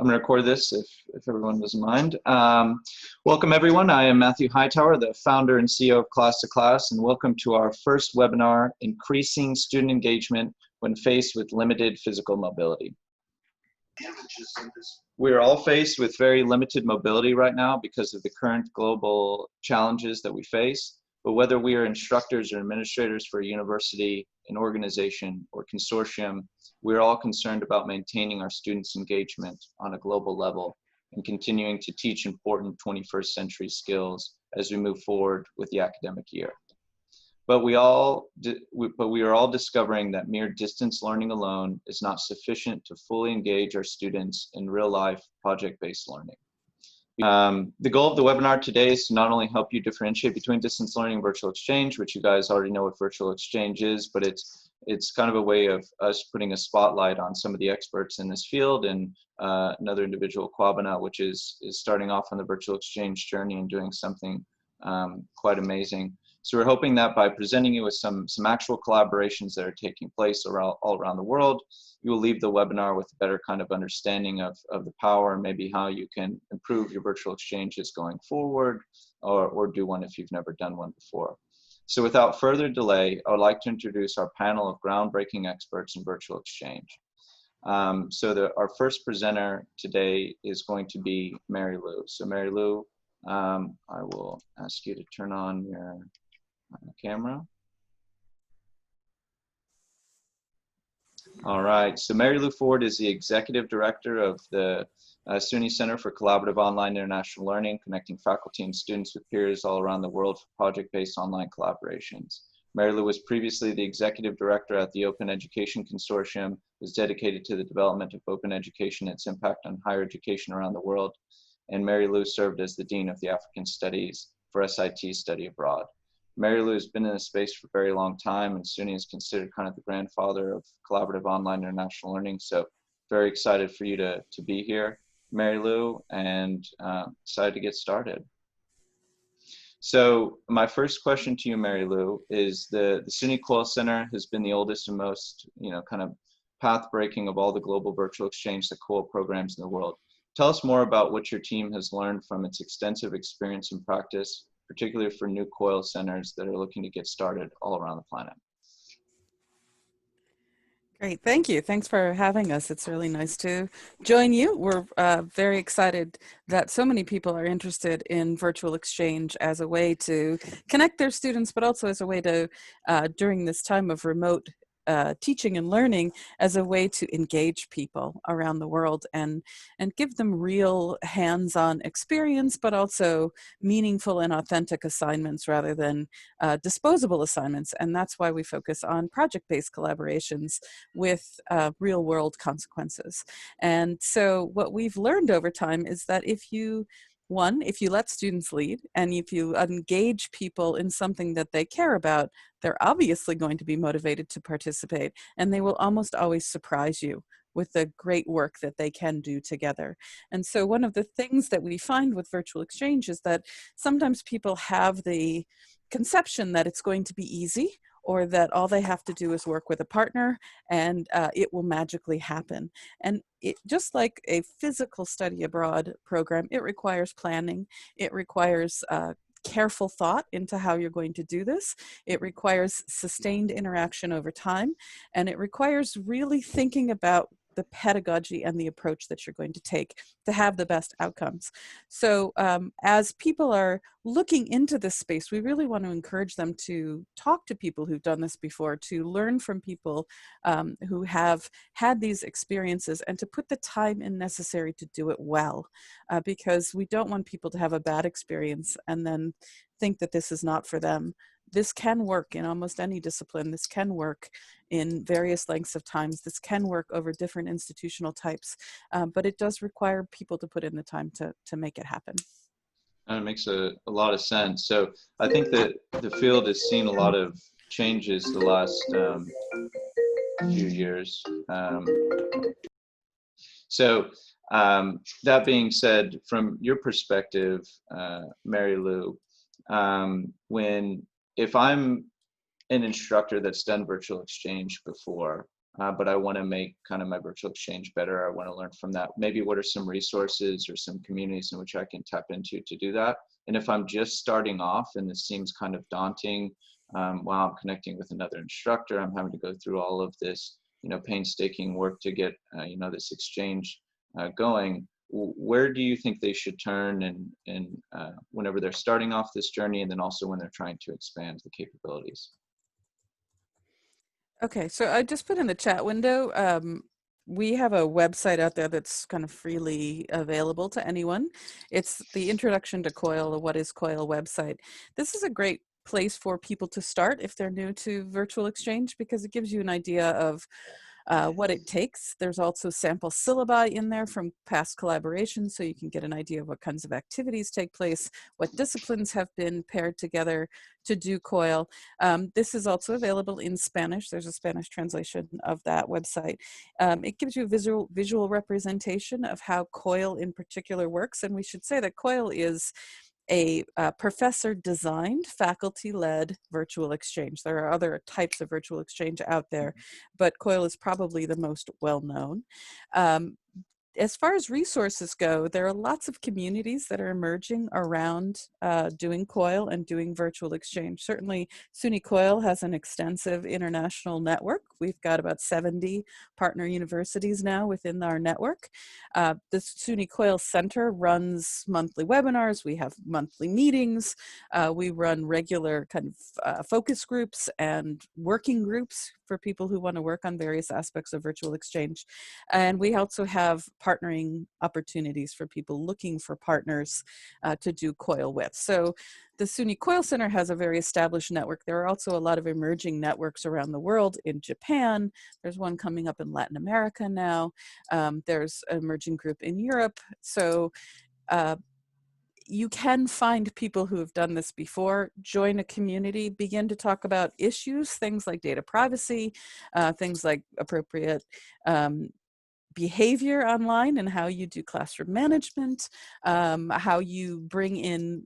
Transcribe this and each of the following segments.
I'm going to record this if everyone doesn't mind. Welcome everyone. I am Matthew Hightower, the founder and CEO of Class to Class, and welcome to our first webinar, Increasing Student Engagement when Faced with Limited Physical Mobility. We're all faced with very limited mobility right now because of the current global challenges that we face. But whether we are instructors or administrators for a university, an organization, or consortium, we're all concerned about maintaining our students' engagement on a global level and continuing to teach important 21st century skills as we move forward with the academic year. But we are all discovering that mere distance learning alone is not sufficient to fully engage our students in real-life project-based learning. The goal of the webinar today is to not only help you differentiate between distance learning and virtual exchange, which you guys already know what virtual exchange is, but it's kind of a way of us putting a spotlight on some of the experts in this field, and another individual, Kwabena, which is starting off on the virtual exchange journey and doing something quite amazing. So we're hoping that by presenting you with some actual collaborations that are taking place all around the world, you will leave the webinar with a better kind of understanding of the power and maybe how you can improve your virtual exchanges going forward, or do one if you've never done one before. So without further delay, I would like to introduce our panel of groundbreaking experts in virtual exchange. Our first presenter today is going to be Mary Lou. So Mary Lou, I will ask you to turn on your camera. All right, so Mary Lou Ford is the Executive Director of the SUNY Center for Collaborative Online International Learning, connecting faculty and students with peers all around the world for project-based online collaborations. Mary Lou was previously the Executive Director at the Open Education Consortium, was dedicated to the development of open education and its impact on higher education around the world. And Mary Lou served as the Dean of the African Studies for SIT Study Abroad. Mary Lou has been in this space for a very long time, and SUNY is considered kind of the grandfather of collaborative online international learning. So very excited for you to be here, Mary Lou, and excited to get started. So my first question to you, Mary Lou, is the SUNY Coil Center has been the oldest and most, kind of path-breaking of all the global virtual exchange that Coil programs in the world. Tell us more about what your team has learned from its extensive experience and practice, particularly for new Coil centers that are looking to get started all around the planet. Great, thank you. Thanks for having us. It's really nice to join you. We're very excited that so many people are interested in virtual exchange as a way to connect their students, but also as a way to, during this time of remote teaching and learning, as a way to engage people around the world and give them real hands-on experience, but also meaningful and authentic assignments rather than disposable assignments. And that's why we focus on project-based collaborations with real-world consequences. And so what we've learned over time is that if you let students lead and if you engage people in something that they care about, they're obviously going to be motivated to participate, and they will almost always surprise you with the great work that they can do together. And so one of the things that we find with virtual exchange is that sometimes people have the conception that it's going to be easy, or that all they have to do is work with a partner and it will magically happen. And it, just like a physical study abroad program, it requires planning, it requires careful thought into how you're going to do this, it requires sustained interaction over time, and it requires really thinking about the pedagogy and the approach that you're going to take to have the best outcomes. So as people are looking into this space, we really want to encourage them to talk to people who've done this before, to learn from people who have had these experiences, and to put the time in necessary to do it well, because we don't want people to have a bad experience and then think that this is not for them. This can work in almost any discipline. This can work in various lengths of times. This can work over different institutional types, but it does require people to put in the time to make it happen. And it makes a lot of sense. So I think that the field has seen a lot of changes the last few years. That being said, from your perspective, Mary Lou, if I'm an instructor that's done virtual exchange before, but I want to make kind of my virtual exchange better. I want to learn from that. Maybe what are some resources or some communities in which I can tap into to do that? And if I'm just starting off and this seems kind of daunting, while I'm connecting with another instructor, I'm having to go through all of this, painstaking work to get, this exchange going. Where do you think they should turn and whenever they're starting off this journey, and then also when they're trying to expand the capabilities? Okay, so I just put in the chat window. We have a website out there that's kind of freely available to anyone. It's the Introduction to Coil, the What is Coil website. This is a great place for people to start if they're new to virtual exchange, because it gives you an idea of what it takes. There's also sample syllabi in there from past collaborations, so you can get an idea of what kinds of activities take place, what disciplines have been paired together to do COIL. This is also available in Spanish. There's a Spanish translation of that website. It gives you a visual representation of how COIL in particular works, and we should say that COIL is a professor-designed, faculty-led virtual exchange. There are other types of virtual exchange out there, but COIL is probably the most well-known. As far as resources go, there are lots of communities that are emerging around doing COIL and doing virtual exchange. Certainly, SUNY COIL has an extensive international network. We've got about 70 partner universities now within our network. The SUNY COIL Center runs monthly webinars. We have monthly meetings. We run regular kind of focus groups and working groups for people who want to work on various aspects of virtual exchange. And we also have partnering opportunities for people looking for partners to do COIL with. So the SUNY COIL Center has a very established network. There are also a lot of emerging networks around the world. In Japan, there's one coming up in Latin America now. There's an emerging group in Europe. So you can find people who have done this before, join a community, begin to talk about issues, things like data privacy, things like appropriate behavior online and how you do classroom management, how you bring in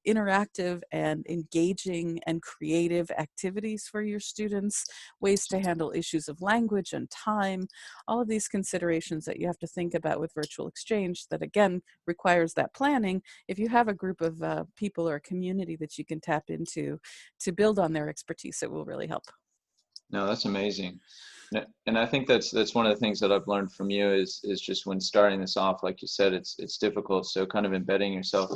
interactive and engaging and creative activities for your students, ways to handle issues of language and time, all of these considerations that you have to think about with virtual exchange that again requires that planning. If you have a group of people or a community that you can tap into to build on their expertise, it will really help. No, that's amazing. And I think that's one of the things that I've learned from you is just when starting this off, like you said, it's difficult. So kind of embedding yourself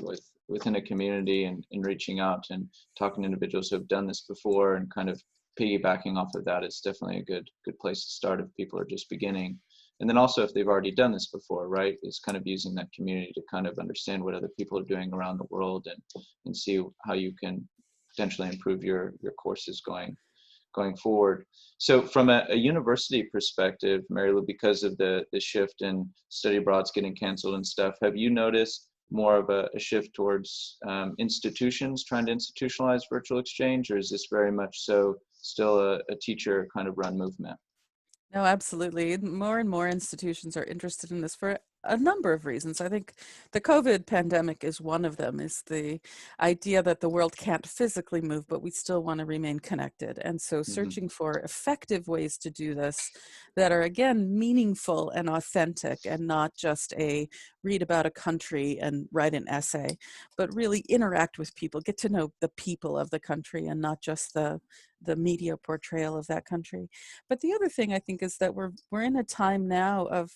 within a community and reaching out and talking to individuals who have done this before and kind of piggybacking off of that is definitely a good place to start if people are just beginning. And then also if they've already done this before, right? It's kind of using that community to kind of understand what other people are doing around the world and see how you can potentially improve your courses going forward. So from a university perspective, Mary Lou, because of the shift in study abroad's getting canceled and stuff, have you noticed more of a shift towards institutions trying to institutionalize virtual exchange, or is this very much so still a teacher kind of run movement? No, absolutely. More and more institutions are interested in this for a number of reasons. I think the COVID pandemic is one of them, is the idea that the world can't physically move, but we still want to remain connected. And so searching for effective ways to do this that are, again, meaningful and authentic and not just a read about a country and write an essay, but really interact with people, get to know the people of the country and not just the media portrayal of that country. But the other thing I think is that we're in a time now of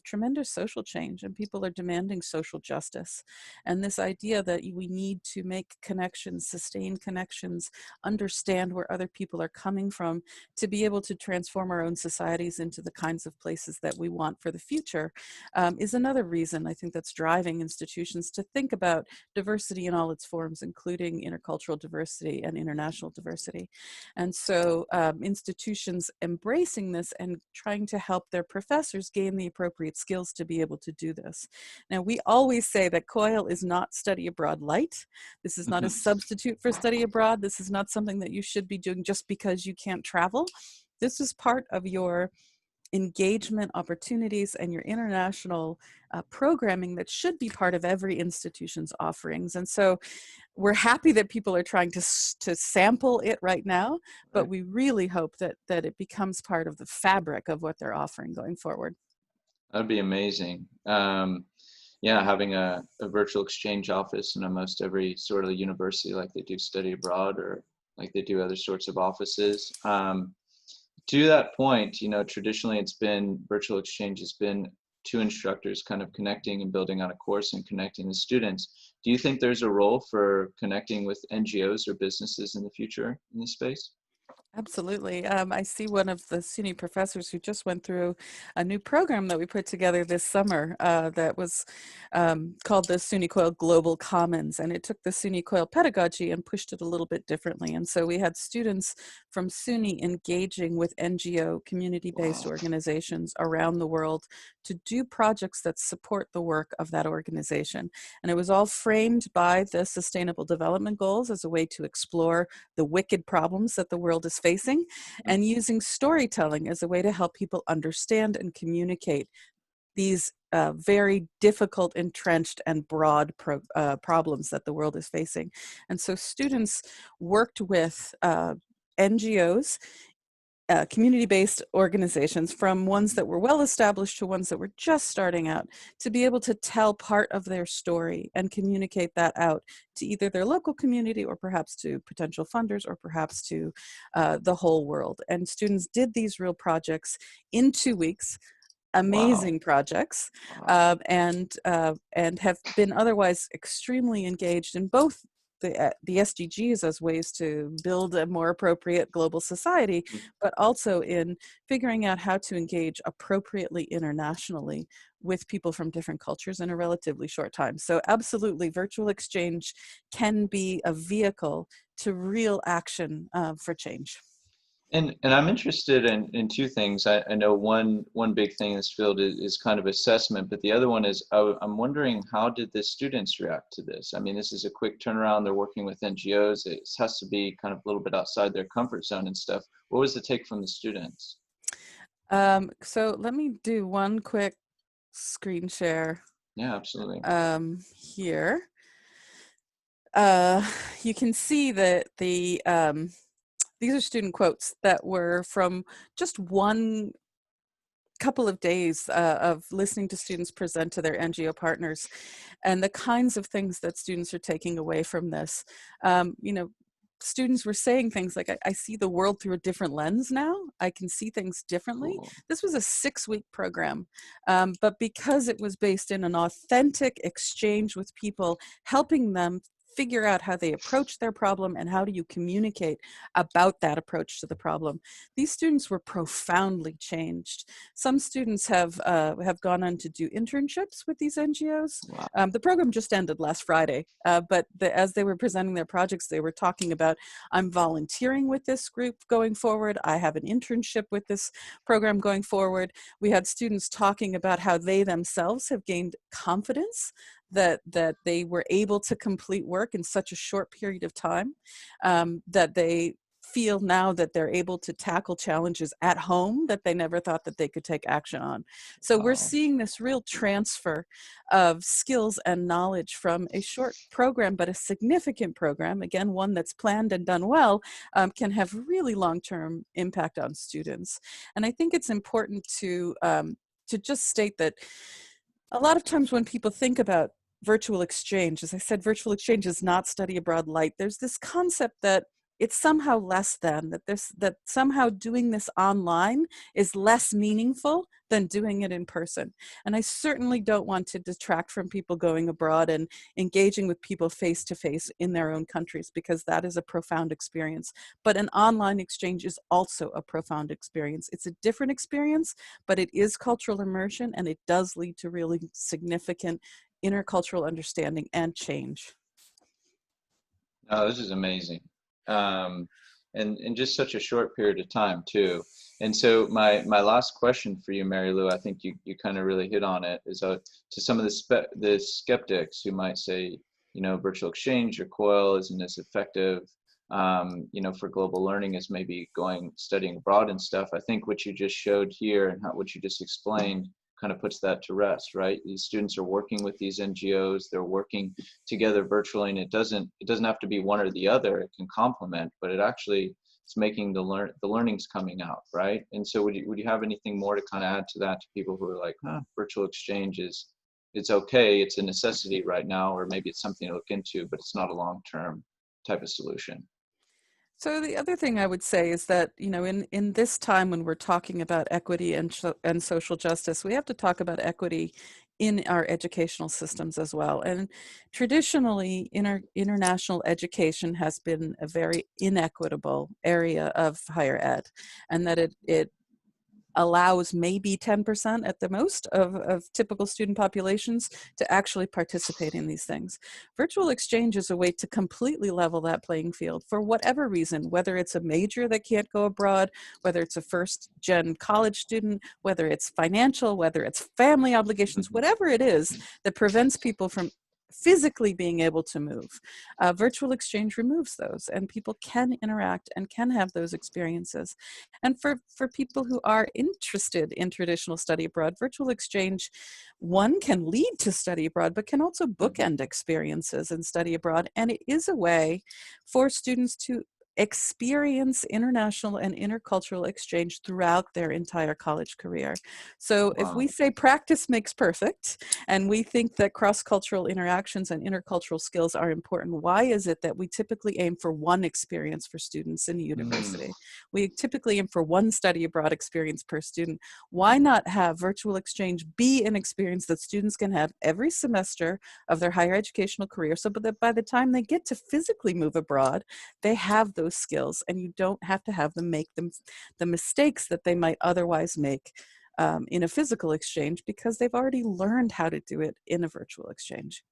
tremendous social change, and people are demanding social justice. And this idea that we need to make connections, sustain connections, understand where other people are coming from to be able to transform our own societies into the kinds of places that we want for the future is another reason I think that's driving institutions to think about diversity in all its forms, including intercultural diversity and international diversity. And so institutions embracing this and trying to help their professors gain the appropriate skills to be able to do this. Now, we always say that COIL is not study abroad light. This is not a substitute for study abroad. This is not something that you should be doing just because you can't travel. This is part of your engagement opportunities and your international programming that should be part of every institution's offerings. And so we're happy that people are trying to sample it right now, but Right. we really hope that it becomes part of the fabric of what they're offering going forward. That'd be amazing. Yeah, having a virtual exchange office in almost every sort of university, like they do study abroad or like they do other sorts of offices. To that point, traditionally it's been virtual exchange has been two instructors kind of connecting and building on a course and connecting the students. Do you think there's a role for connecting with NGOs or businesses in the future in this space? Absolutely. I see one of the SUNY professors who just went through a new program that we put together this summer that was called the SUNY Coil Global Commons. And it took the SUNY Coil pedagogy and pushed it a little bit differently. And so we had students from SUNY engaging with NGO community-based Wow. organizations around the world to do projects that support the work of that organization. And it was all framed by the Sustainable Development Goals as a way to explore the wicked problems that the world is facing, and using storytelling as a way to help people understand and communicate these very difficult, entrenched, and broad problems that the world is facing. And so students worked with NGOs, community-based organizations, from ones that were well established to ones that were just starting out, to be able to tell part of their story and communicate that out to either their local community or perhaps to potential funders or perhaps to the whole world. And students did these real projects in 2 weeks, Wow. amazing projects, Wow. and have been otherwise extremely engaged in both the SDGs as ways to build a more appropriate global society, but also in figuring out how to engage appropriately internationally with people from different cultures in a relatively short time. So absolutely, virtual exchange can be a vehicle to real action for change. And I'm interested in two things. I know one big thing in this field is kind of assessment, but the other one is I'm wondering, how did the students react to this? I mean, this is a quick turnaround. They're working with NGOs. It has to be kind of a little bit outside their comfort zone and stuff. What was the take from the students? So let me do one quick screen share Yeah, absolutely. here. Uh, you can see that these are student quotes that were from just one couple of days of listening to students present to their NGO partners, and the kinds of things that students are taking away from this. Students were saying things like, I see the world through a different lens now. I can see things differently. Cool. This was a 6-week program, but because it was based in an authentic exchange with people, helping them figure out how they approach their problem and how do you communicate about that approach to the problem. These students were profoundly changed. Some students have gone on to do internships with these NGOs. Wow. The program just ended last Friday, but as they were presenting their projects, they were talking about, I'm volunteering with this group going forward. I have an internship with this program going forward. We had students talking about how they themselves have gained confidence that they were able to complete work in such a short period of time, that they feel now that they're able to tackle challenges at home that they never thought that they could take action on. So we're Wow. seeing this real transfer of skills and knowledge from a short program, but a significant program, again, one that's planned and done well, can have really long-term impact on students. And I think it's important to just state that a lot of times when people think about virtual exchange, as I said, virtual exchange is not study abroad light. There's this concept that it's somehow less than, that somehow doing this online is less meaningful than doing it in person. And I certainly don't want to detract from people going abroad and engaging with people face to face in their own countries, because that is a profound experience. But an online exchange is also a profound experience. It's a different experience, but it is cultural immersion, and it does lead to really significant intercultural understanding and change. No, this is amazing. And in just such a short period of time too. And so my last question for you, Mary Lou, I think you kind of really hit on it, is to some of the skeptics who might say, virtual exchange or Coil isn't as effective. you know, for global learning is maybe studying abroad and stuff. I think what you just showed here and what you just explained kind of puts that to rest, right? These students are working with these NGOs, they're working together virtually, and it doesn't have to be one or the other. It can complement, but it actually is making the learnings coming out, right? And so would you have anything more to kind of add to that, to people who are like, virtual exchange it's okay, it's a necessity right now, or maybe it's something to look into, but it's not a long-term type of solution? So the other thing I would say is that, you know, in this time when we're talking about equity and social justice, we have to talk about equity in our educational systems as well. And traditionally, international education has been a very inequitable area of higher ed, and that it allows maybe 10% at the most of typical student populations to actually participate in these things. Virtual exchange is a way to completely level that playing field for whatever reason, whether it's a major that can't go abroad, whether it's a first-gen college student, whether it's financial, whether it's family obligations, whatever it is that prevents people from physically being able to move. Virtual exchange removes those, and people can interact and can have those experiences. And for people who are interested in traditional study abroad, virtual exchange, one, can lead to study abroad, but can also bookend experiences in study abroad. And it is a way for students to experience international and intercultural exchange throughout their entire college career. So if we say practice makes perfect, and we think that cross-cultural interactions and intercultural skills are important, why is it that we typically aim for one experience for students in a university? We typically aim for one study abroad experience per student. Why not have virtual exchange be an experience that students can have every semester of their higher educational career, so that by the time they get to physically move abroad, they have those skills, and you don't have to have them make the mistakes that they might otherwise make in a physical exchange, because they've already learned how to do it in a virtual exchange.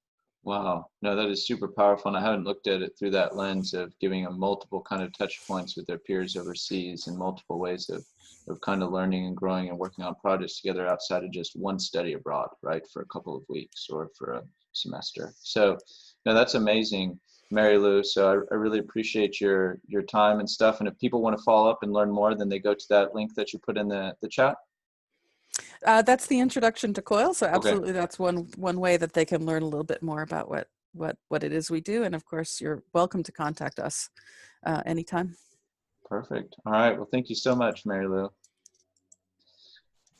Wow, no, that is super powerful, and I haven't looked at it through that lens of giving them multiple kind of touch points with their peers overseas, and multiple ways of kind of learning and growing and working on projects together outside of just one study abroad, right, for a couple of weeks or for a semester. So, no, that's amazing, Mary Lou. So I really appreciate your time and stuff. And if people want to follow up and learn more, then they go to that link that you put in the chat. That's the introduction to Coil. So Okay. absolutely, that's one way that they can learn a little bit more about what it is we do. And of course, you're welcome to contact us anytime. Perfect. All right. Well, thank you so much, Mary Lou. All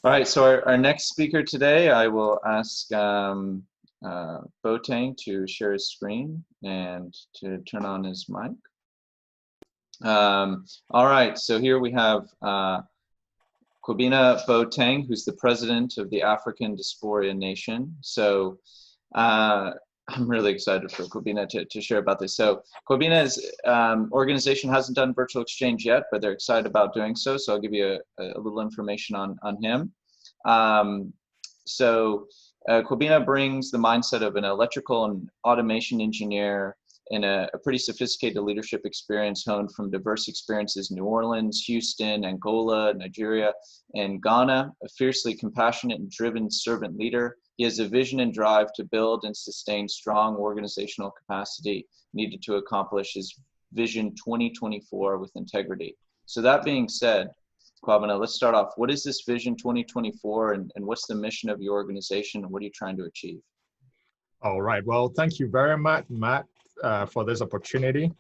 right. So our next speaker today, I will ask Boateng to share his screen and to turn on his mic. All right. So here we have Kobina Boateng, who's the president of the African Dysphoria Nation. So I'm really excited for Kobina to share about this. So Kobina's organization hasn't done virtual exchange yet, but they're excited about doing so. So I'll give you a little information on him. Kobina brings the mindset of an electrical and automation engineer and a pretty sophisticated leadership experience honed from diverse experiences in New Orleans, Houston, Angola, Nigeria, and Ghana. A fiercely compassionate and driven servant leader, he has a vision and drive to build and sustain strong organizational capacity needed to accomplish his Vision 2024 with integrity. So that being said, Kwabena, let's start off. What is this Vision 2024, and what's the mission of your organization, and what are you trying to achieve? All right. Well, thank you very much, Matt, for this opportunity.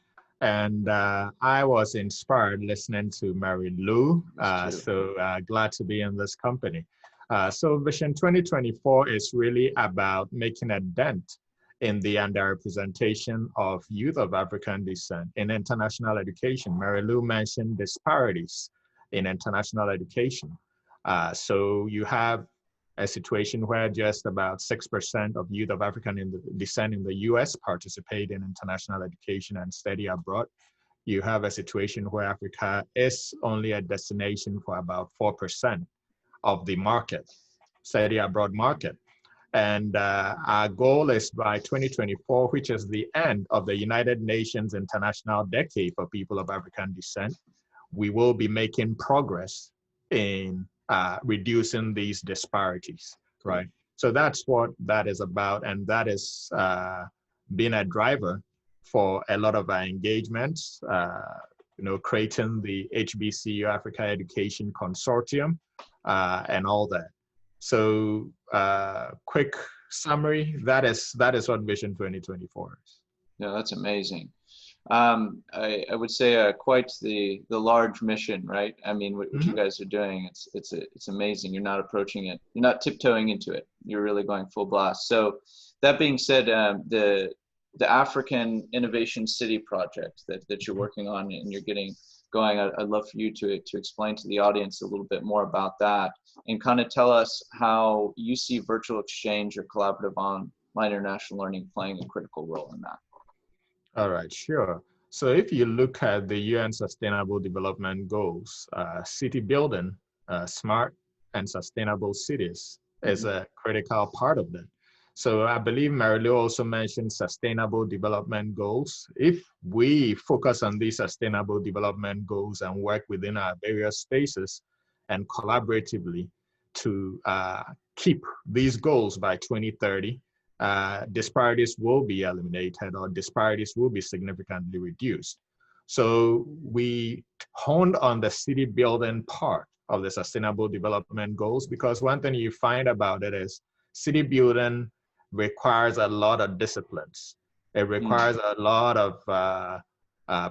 And I was inspired listening to Mary Lou. Glad to be in this company. So Vision 2024 is really about making a dent in the underrepresentation of youth of African descent in international education. Mary Lou mentioned disparities in international education. So you have a situation where just about 6% of youth of African descent in the US participate in international education and study abroad. You have a situation where Africa is only a destination for about 4% of the market, study abroad market. And our goal is by 2024, which is the end of the United Nations International Decade for People of African Descent, we will be making progress in reducing these disparities, right? So that's what that is about, and that is being a driver for a lot of our engagements, creating the HBCU Africa Education Consortium and all that. So quick summary, that is what Vision 2024 is. Yeah, that's amazing. I would say quite the large mission, right? I mean, what you guys are doing, it's amazing. You're not approaching it, you're not tiptoeing into it. You're really going full blast. So that being said, the African Innovation City project that you're working on and you're getting going, I'd love for you to explain to the audience a little bit more about that and kind of tell us how you see virtual exchange or collaborative online international learning playing a critical role in that. All right, sure. So if you look at the UN Sustainable Development Goals, city building, smart and sustainable cities is a critical part of that. So I believe Mary Lou also mentioned sustainable development goals. If we focus on these sustainable development goals and work within our various spaces and collaboratively to keep these goals by 2030, disparities will be eliminated or disparities will be significantly reduced. So we honed on the city building part of the sustainable development goals because one thing you find about it is city building requires a lot of disciplines. It requires a lot of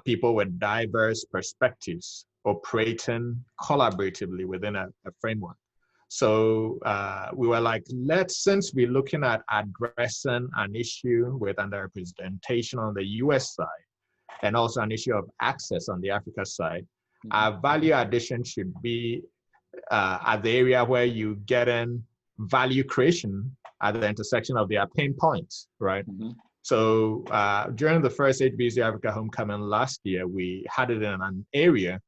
people with diverse perspectives operating collaboratively within a framework. So we were like, since we're looking at addressing an issue with underrepresentation on the US side, and also an issue of access on the Africa side, our value addition should be at the area where you get in value creation at the intersection of their pain points, right? So during the first HBC Africa Homecoming last year, we had it in an area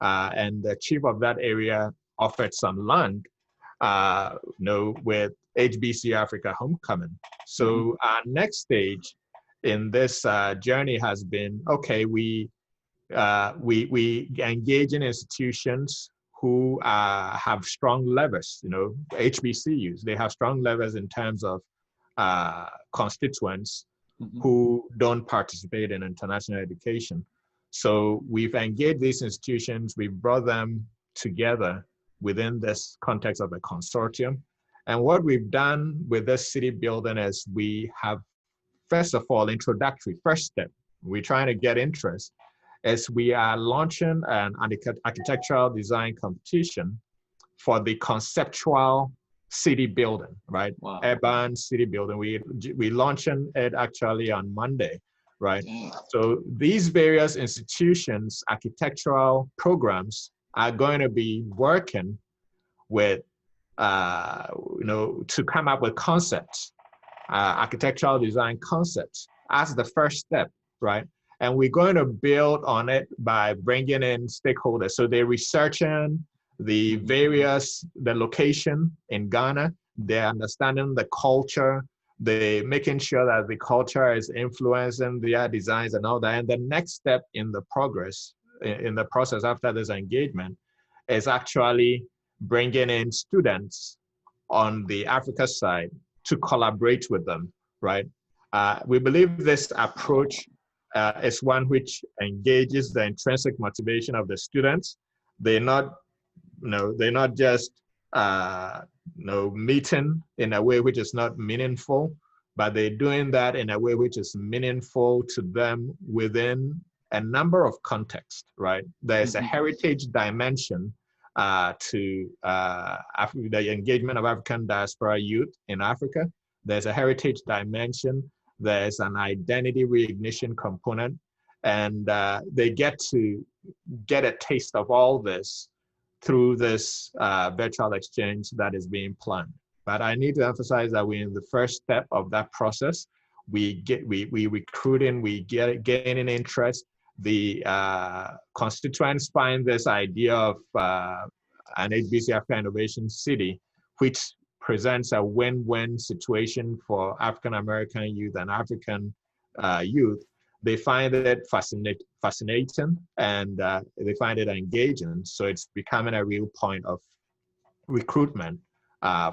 and the chief of that area offered some land with HBC Africa Homecoming. So our next stage in this journey has been, okay, we engage in institutions who have strong levers, HBCUs, they have strong levers in terms of constituents who don't participate in international education. So we've engaged these institutions, we've brought them together within this context of a consortium. And what we've done with this city building is we have, first of all, first step, we're trying to get interest, is we are launching an architectural design competition for the conceptual city building, right? Wow. Urban city building. We launching it actually on Monday, right? Dang. So these various institutions, architectural programs are going to be working with, to come up with concepts, architectural design concepts as the first step, right? And we're going to build on it by bringing in stakeholders. So they're researching the location in Ghana, they're understanding the culture, they're making sure that the culture is influencing their designs and all that. And the next step in the process after this engagement is actually bringing in students on the Africa side to collaborate with them, right? We believe this approach is one which engages the intrinsic motivation of the students. They're not just meeting in a way which is not meaningful, but they're doing that in a way which is meaningful to them within a number of contexts, right? There's a heritage dimension to the engagement of African diaspora youth in Africa. There's a heritage dimension. There's an identity reignition component, and they get to get a taste of all this through this virtual exchange that is being planned. But I need to emphasize that we're in the first step of that process. We recruiting, we gaining interest. The constituents find this idea of an HBC Africa Innovation City, which presents a win-win situation for African American youth and African youth. They find it fascinating and they find it engaging. So it's becoming a real point of recruitment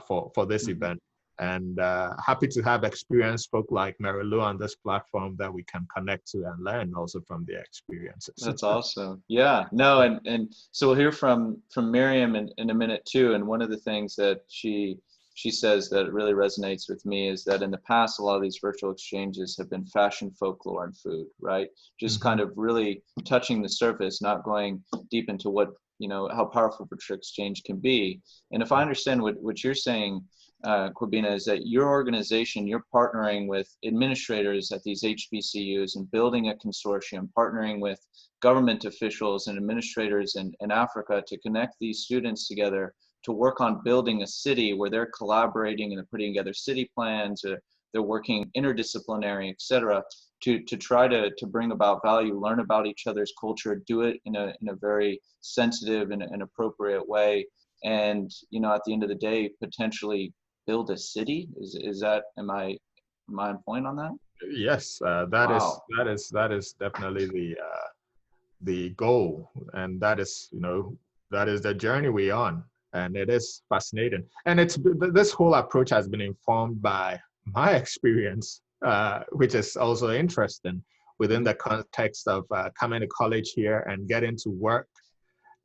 for this event. And happy to have experienced folk like Mary Lou on this platform that we can connect to and learn also from their experiences. That's awesome. Yeah, no, and so we'll hear from Miriam in a minute too. And one of the things that she says that really resonates with me is that in the past, a lot of these virtual exchanges have been fashion, folklore, and food, right? Just kind of really touching the surface, not going deep into what, how powerful virtual exchange can be. And if I understand what you're saying, Corbina, is that your organization, you're partnering with administrators at these HBCUs and building a consortium, partnering with government officials and administrators in Africa to connect these students together to work on building a city where they're collaborating and they're putting together city plans, or they're working interdisciplinary, et cetera, to try to bring about value, learn about each other's culture, do it in a very sensitive and appropriate way. And, at the end of the day, potentially build a city. Is that, am I on point on that? Yes, that is definitely the goal, and that is the journey we're on, and it is fascinating. And this whole approach has been informed by my experience, which is also interesting within the context of coming to college here and getting to work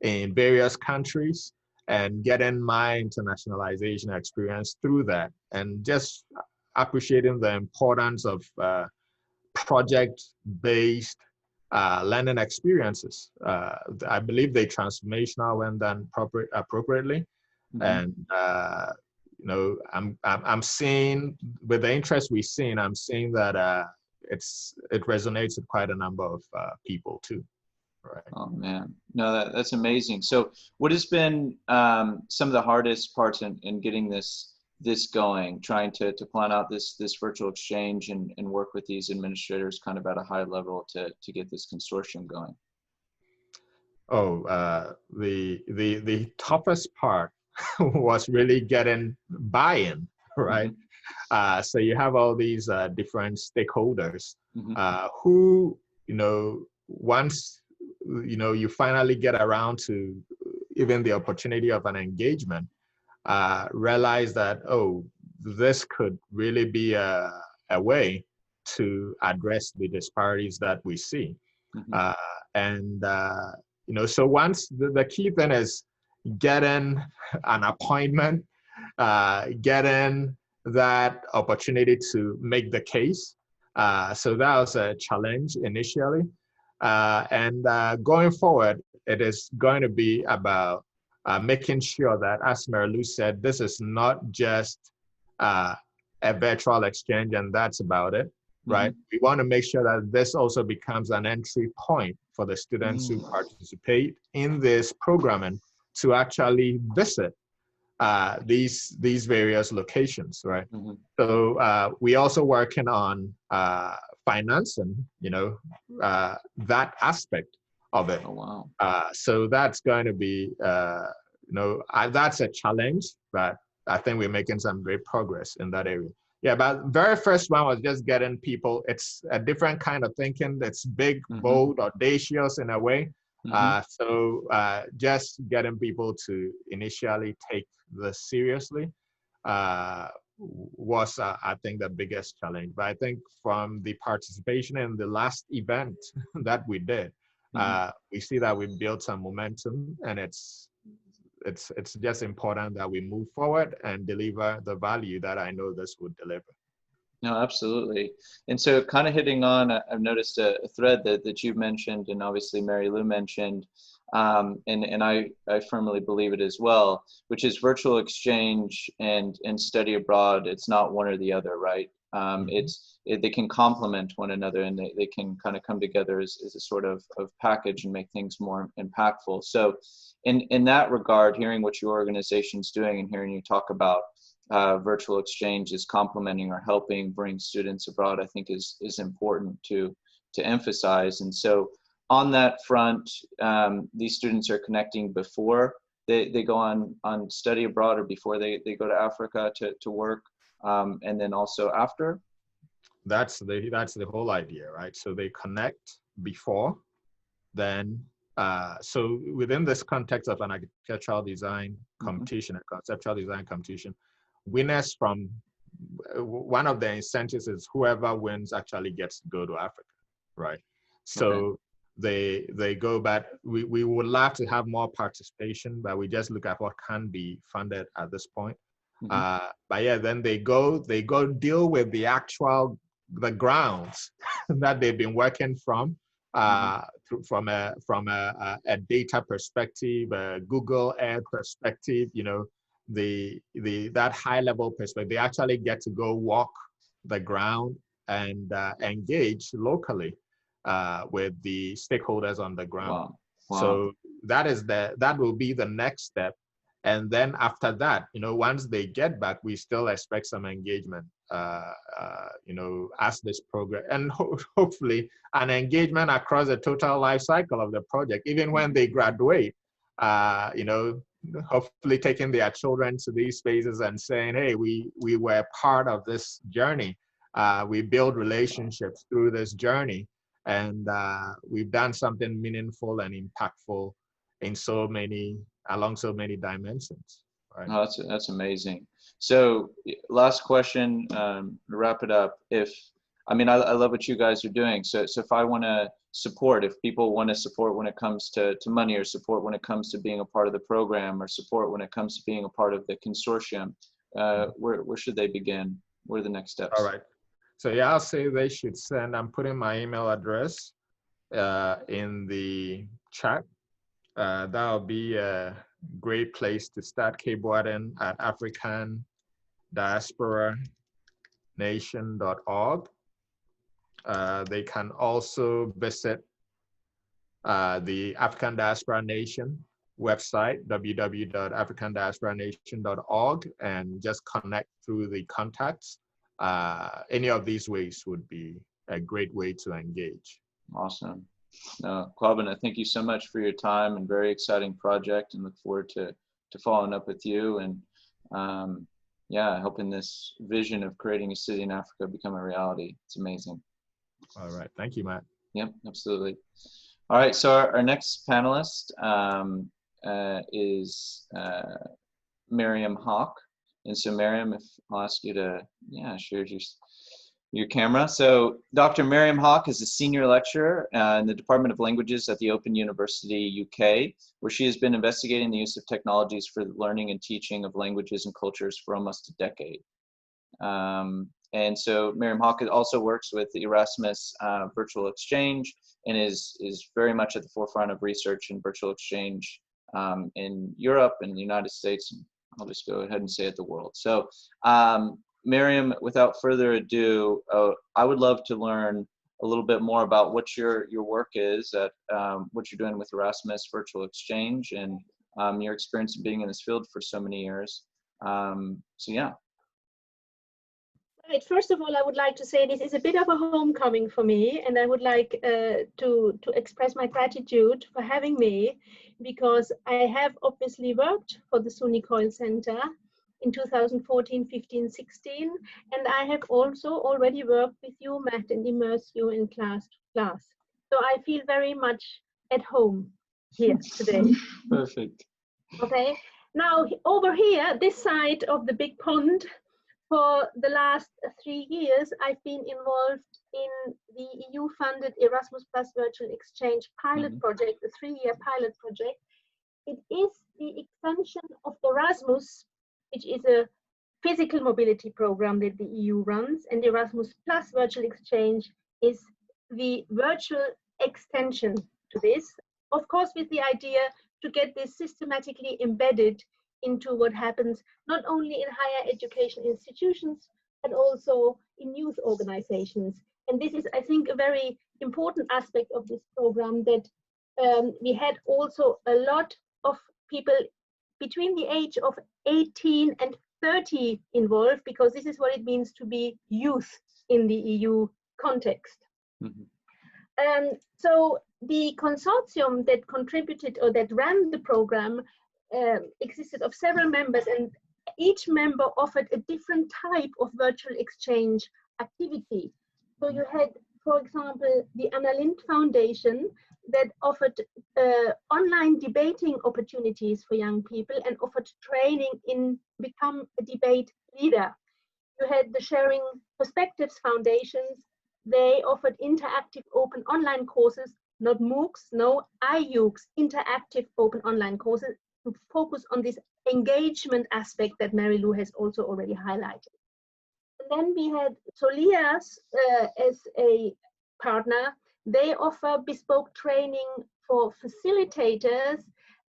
in various countries and getting my internationalization experience through that, and just appreciating the importance of project-based learning experiences. I believe they're transformational when done appropriately. And I'm seeing, with the interest we've seen, I'm seeing that it resonates with quite a number of people too. Right. Oh man, no, that's amazing. So, what has been some of the hardest parts in getting this going, trying to plan out this virtual exchange and work with these administrators kind of at a high level to get this consortium going? Oh, the toughest part was really getting buy-in, right? So you have all these different stakeholders who, once you finally get around to even the opportunity of an engagement, realize that, oh, this could really be a way to address the disparities that we see. So once the key thing is getting an appointment, getting that opportunity to make the case. So that was a challenge initially. And going forward, it is going to be about making sure that, as Mary Lou said, this is not just a virtual exchange and that's about it, right? We want to make sure that this also becomes an entry point for the students who participate in this programming to actually visit these various locations, right? So we also working on financing, that aspect of it. Oh, wow. So that's going to be, that's a challenge, but I think we're making some great progress in that area. Yeah, but very first one was just getting people, it's a different kind of thinking. It's big, bold, audacious in a way. So just getting people to initially take this seriously was, I think, the biggest challenge. But I think from the participation in the last event that we did, we see that we built some momentum, and it's just important that we move forward and deliver the value that I know this would deliver. No, absolutely. And so kind of hitting on, I've noticed a thread that you've mentioned, and obviously Mary Lou mentioned, and I firmly believe it as well, which is virtual exchange and study abroad. It's not one or the other, right? They can complement one another, and they can kind of come together as a sort of package and make things more impactful. So in that regard, hearing what your organization's doing and hearing you talk about virtual exchange is complementing or helping bring students abroad, I think is important to emphasize. And so on that front, these students are connecting before they go on study abroad, or before they go to Africa to work, and then also after. That's the whole idea, right? So they connect before, then so within this context of an architectural design competition, a conceptual design competition, winners from one of the incentives is whoever wins actually gets to go to Africa, right? So Okay. they go back. We would love to have more participation, but we just look at what can be funded at this point. But yeah, then they go deal with the grounds that they've been working from, from a data perspective, a Google Earth perspective, you know, that high level perspective. They actually get to go walk the ground and engage locally with the stakeholders on the ground. Wow. Wow. So that will be the next step. And then after that, you know, once they get back, we still expect some engagement, you know, as this progress, and hopefully an engagement across the total life cycle of the project, even when they graduate, you know, hopefully taking their children to these spaces and saying, hey, we were part of this journey. We build relationships through this journey, and we've done something meaningful and impactful in along so many dimensions. Right? Oh, that's amazing. So last question, to wrap it up. I love what you guys are doing. So if I want to support, if people want to support when it comes to money, or support when it comes to being a part of the program, or support when it comes to being a part of the consortium, where should they begin? What are the next steps? All right. So yeah, I'll say they should send, I'm putting my email address in the chat. That'll be a great place to start keyboarding at africandiasporanation.org. They can also visit the African Diaspora Nation website, www.africandiasporanation.org, and just connect through the contacts. Any of these ways would be a great way to engage. Awesome. Kwabena, thank you so much for your time, and very exciting project, and look forward to following up with you, and helping this vision of creating a city in Africa become a reality. It's amazing. All right. Thank you, Matt. Yep, absolutely. All right. So our next panelist is Miriam Hawk. And so Miriam, if I'll ask you to, share your camera. So Dr. Miriam Hawk is a senior lecturer in the Department of Languages at the Open University UK, where she has been investigating the use of technologies for the learning and teaching of languages and cultures for almost a decade. And so Miriam Hawk also works with the Erasmus virtual exchange, and is very much at the forefront of research in virtual exchange in Europe and the United States. And I'll just go ahead and say it, the world. So Miriam, without further ado, I would love to learn a little bit more about what your work is at what you're doing with Erasmus virtual exchange, and your experience of being in this field for so many years. So yeah. Right. First of all, I would like to say this is a bit of a homecoming for me, and I would like to express my gratitude for having me, because I have obviously worked for the SUNY Coil Center in 2014, 15, 16, and I have also already worked with you, Matt, and immersed you in class to class. So I feel very much at home here today. Perfect. Okay. Now over here, this side of the big pond, for the last 3 years, I've been involved in the EU-funded Erasmus Plus Virtual Exchange pilot project, a 3-year pilot project. It is the extension of Erasmus, which is a physical mobility program that the EU runs, and Erasmus Plus Virtual Exchange is the virtual extension to this, of course, with the idea to get this systematically embedded into what happens not only in higher education institutions, but also in youth organizations. And this is, I think, a very important aspect of this program, that we had also a lot of people between the age of 18 and 30 involved, because this is what it means to be youth in the EU context. So the consortium that contributed or that ran the program existed of several members, and each member offered a different type of virtual exchange activity. So you had, for example, the Anna Lindh Foundation that offered online debating opportunities for young people and offered training in become a debate leader. You had the Sharing Perspectives Foundations. They offered interactive open online courses, not MOOCs, no, IUCs, interactive open online courses to focus on this engagement aspect that Mary Lou has also already highlighted. And then we had Solias as a partner. They offer bespoke training for facilitators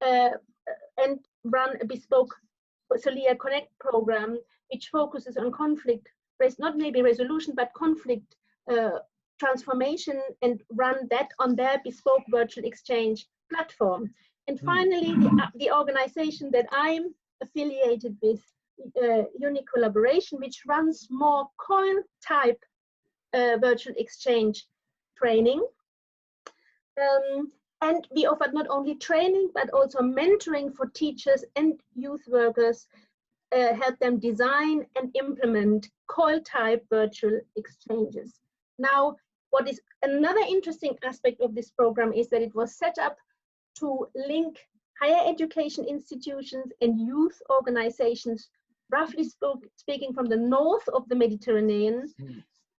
and run a bespoke Solia Connect program, which focuses on conflict, not maybe resolution, but conflict transformation, and run that on their bespoke virtual exchange platform. And finally, the organization that I'm affiliated with, Uni Collaboration, which runs more Coil type virtual exchange training. And we offered not only training, but also mentoring for teachers and youth workers, help them design and implement Coil type virtual exchanges. Now, what is another interesting aspect of this program is that it was set up to link higher education institutions and youth organizations, roughly speaking, from the north of the Mediterranean,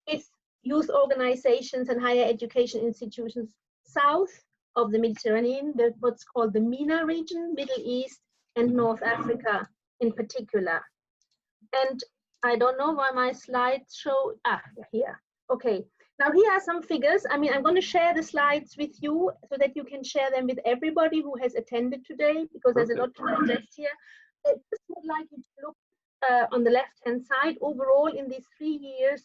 with youth organizations and higher education institutions south of the Mediterranean, what's called the MENA region, Middle East and North Africa in particular. And I don't know why my slides show, here, okay. Now here are some figures. I mean, I'm going to share the slides with you so that you can share them with everybody who has attended today, because there's a lot to digest here. I just would like you to look on the left-hand side. Overall, in these 3 years,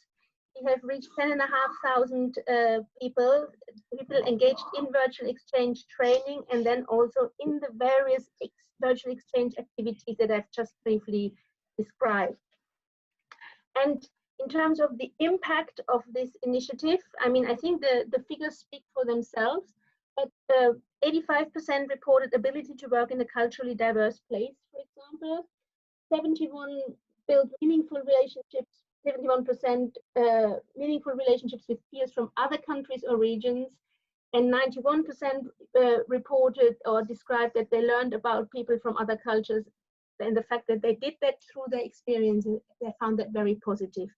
we have reached 10,500 people engaged in virtual exchange training, and then also in the various virtual exchange activities that I've just briefly described. And in terms of the impact of this initiative, I mean, I think the figures speak for themselves, but 85% reported ability to work in a culturally diverse place, for example. 71 built meaningful relationships, 71% meaningful relationships with peers from other countries or regions, and 91% reported or described that they learned about people from other cultures, and the fact that they did that through their experiences, they found that very positive.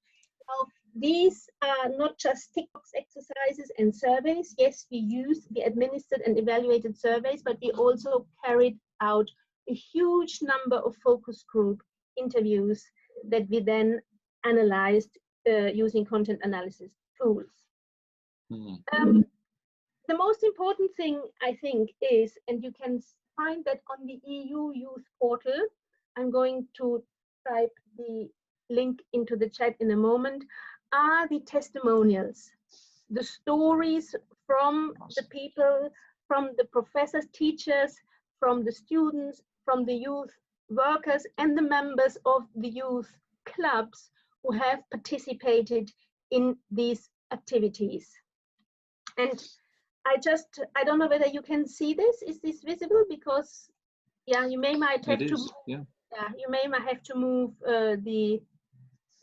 Now, these are not just tick box exercises and surveys. Yes, we administered and evaluated surveys, but we also carried out a huge number of focus group interviews that we then analyzed using content analysis tools. The most important thing, I think, is, and you can find that on the EU Youth Portal, I'm going to type the link into the chat in a moment, are the testimonials, the stories from the people, from the professors, teachers, from the students, from the youth workers and the members of the youth clubs who have participated in these activities. And I don't know whether you can see this. Is this visible? Because, yeah, you might have to. Yeah, you may have to move the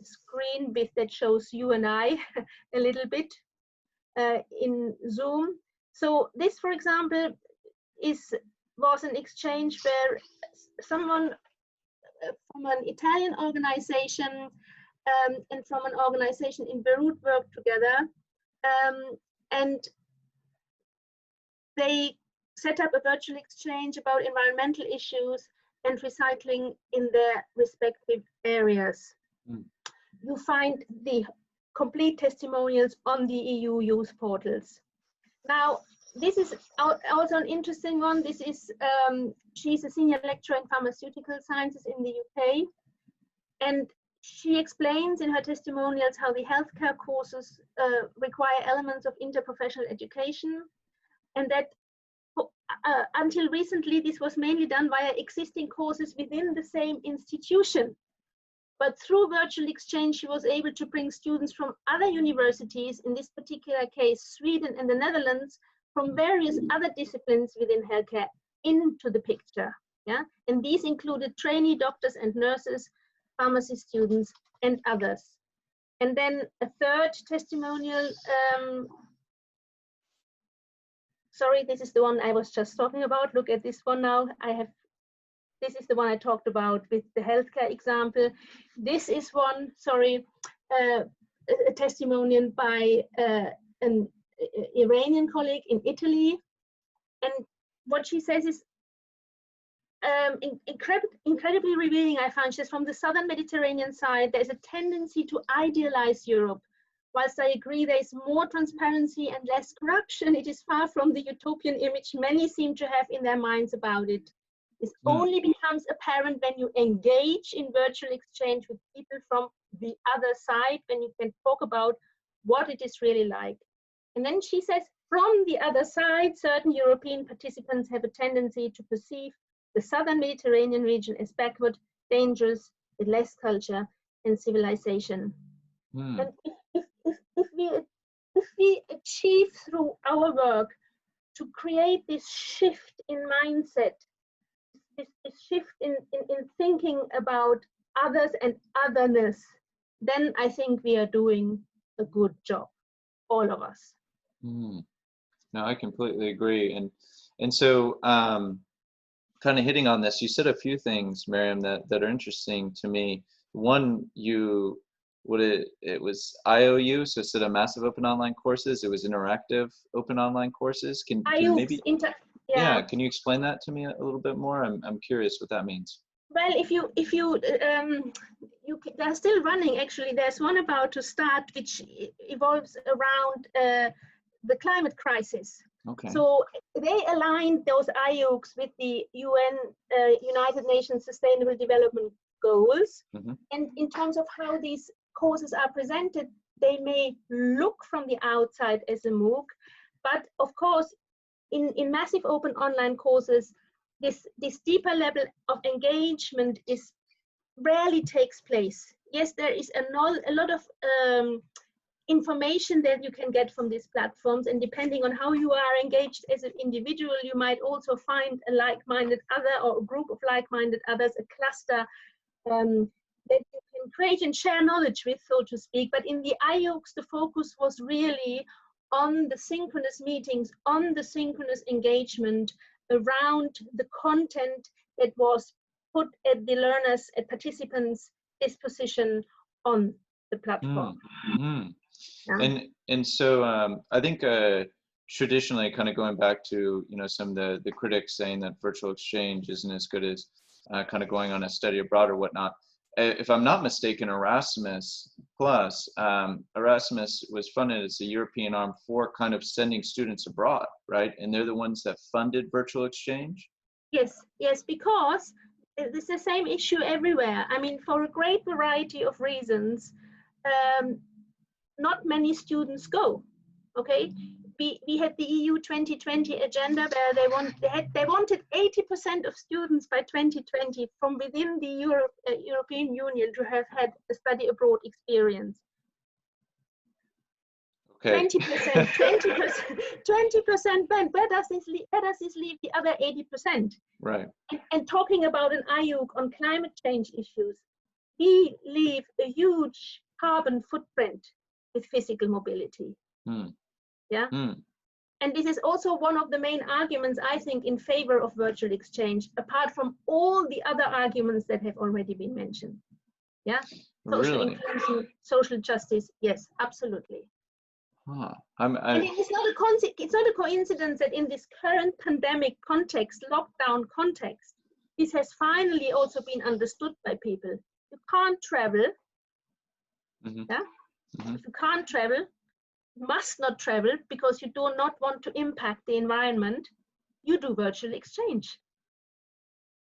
screen bit that shows you and I a little bit in Zoom. So this, for example, was an exchange where someone from an Italian organization and from an organization in Beirut worked together, and they set up a virtual exchange about environmental issues and recycling in their respective areas. You find the complete testimonials on the EU youth portals. Now, this is also an interesting one. This is, she's a senior lecturer in pharmaceutical sciences in the UK. And she explains in her testimonials how the healthcare courses require elements of interprofessional education, and that until recently, this was mainly done via existing courses within the same institution. But through virtual exchange, she was able to bring students from other universities, in this particular case, Sweden and the Netherlands, from various other disciplines within healthcare into the picture. Yeah? And these included trainee doctors and nurses, pharmacy students, and others. And then a third testimonial, sorry, this is the one I was just talking about. Look at this one now. This is the one I talked about with the healthcare example. This is one, sorry, a testimonial by an Iranian colleague in Italy. And what she says is incredibly revealing, I found. She's from the southern Mediterranean side. There's a tendency to idealize Europe. Whilst I agree there is more transparency and less corruption, it is far from the utopian image many seem to have in their minds about it. This only becomes apparent when you engage in virtual exchange with people from the other side, when you can talk about what it is really like. And then she says, from the other side, certain European participants have a tendency to perceive the southern Mediterranean region as backward, dangerous, with less culture and civilization. And if we achieve through our work to create this shift in mindset, this shift in thinking about others and otherness, then I think we are doing a good job, all of us. No, I completely agree. And so kind of hitting on this, you said a few things, Miriam, that are interesting to me. One, it was IOU, so instead of massive open online courses, it was interactive open online courses. Can maybe can you explain that to me a little bit more? I'm curious what that means. Well, they're still running. Actually, there's one about to start, which evolves around the climate crisis. Okay. So they aligned those IOCs with the UN, United Nations Sustainable Development Goals. And in terms of how these courses are presented, they may look from the outside as a MOOC, but of course, in massive open online courses, this deeper level of engagement rarely takes place. Yes, there is a lot of information that you can get from these platforms, and depending on how you are engaged as an individual, you might also find a like-minded other or a group of like-minded others, a cluster that you can create and share knowledge with, so to speak. But in the IOCs, the focus was really on the synchronous meetings, on the synchronous engagement around the content that was put at the learners, at participants' disposition on the platform. And so I think traditionally, kind of going back to some of the critics saying that virtual exchange isn't as good as kind of going on a study abroad or whatnot. If I'm not mistaken, Erasmus Plus, Erasmus was funded as a European arm for kind of sending students abroad, right? And they're the ones that funded virtual exchange? Yes, because it's the same issue everywhere. I mean, for a great variety of reasons, not many students go, okay? We had the EU 2020 agenda where they wanted 80% of students by 2020 from within the European Union to have had a study abroad experience. Okay. 20% went. Where does this leave the other 80%? Right. And talking about an IUC on climate change issues, we leave a huge carbon footprint with physical mobility. Yeah. And this is also one of the main arguments, I think, in favor of virtual exchange, apart from all the other arguments that have already been mentioned. Yeah. Social inclusion, social justice. Yes, absolutely. And it's not a coincidence that in this current pandemic context, lockdown context, this has finally also been understood by people. You can't travel. Yeah. If you can't travel, must not travel because you do not want to impact the environment, you do virtual exchange.